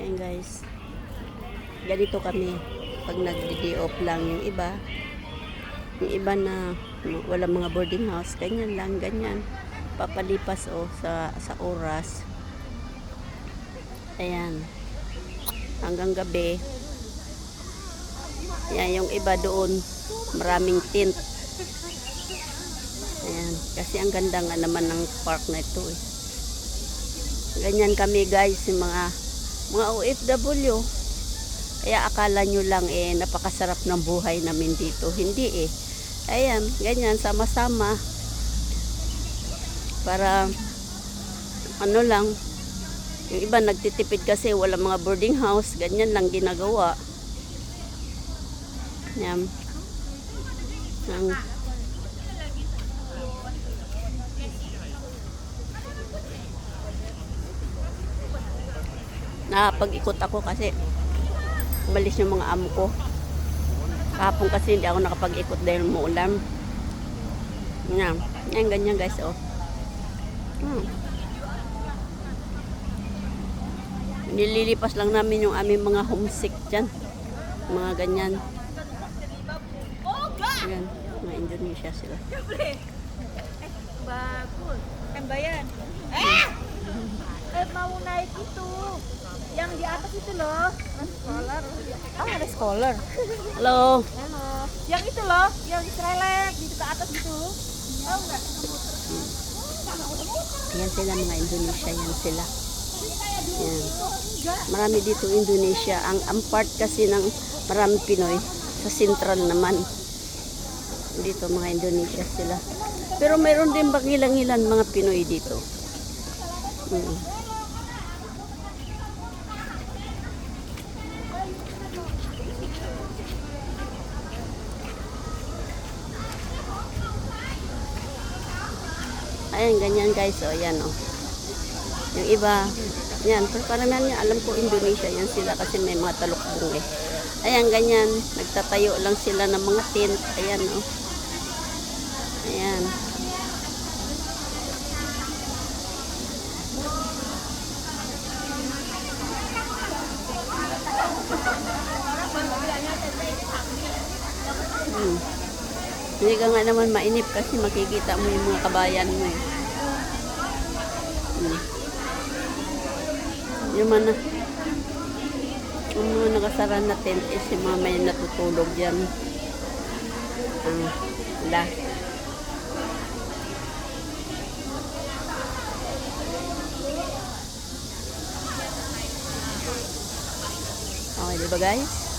Ayan guys, ganito kami pag nag-day off lang. Yung iba na wala mga boarding house, ganyan lang, ganyan papalipas sa oras. Ayan, hanggang gabi. Ayan, yung iba doon maraming tent. Ayan, kasi ang ganda nga naman ng park na ito eh. Ganyan kami guys, yung mga OFW. Kaya akala nyo lang eh napakasarap ng buhay namin dito. Hindi eh. Ayan, ganyan sama-sama. Para ano lang, yung iba nagtitipid kasi wala mga boarding house, ganyan lang ginagawa. Yan. Pag-ikot ako kasi umalis yung mga amo ko. Kahapon kasi hindi ako nakapag-ikot dahil muulan. Yan. Yan, ganyan guys, oh. Nililipas lang namin yung aming mga homesick dyan. Mga ganyan. Yan. Mga Indonesia sila. Bagus. Kan bayan. Mau naik itu. Yang di atas itu loh. Scholar. Ada scholar. Hello. Halo. Yang itu loh, yang serelek di ke atas gitu. Tahu enggak? Yan sila mga Indonesia, yan sila. Yan. Marami dito Indonesia. Ang part kasi ng marami Pinoy sa Central naman. Dito mga Indonesia sila. Pero mayroon din bang ilang-ilan mga Pinoy dito. Ayan, ganyan guys, oh, yan, oh. Yung iba, yan, pero parang yan, alam ko Indonesia, yan sila kasi may mga talukbong eh. Ayan, ganyan, nagtatayo lang sila ng mga tent, ayan, oh. Ayan. Hindi ka nga naman mainip kasi makikita mo yung mga kabayan mo eh. Yung mga nakasara na tent is yung mga may natutulog dyan. Wala. Okay, diba guys?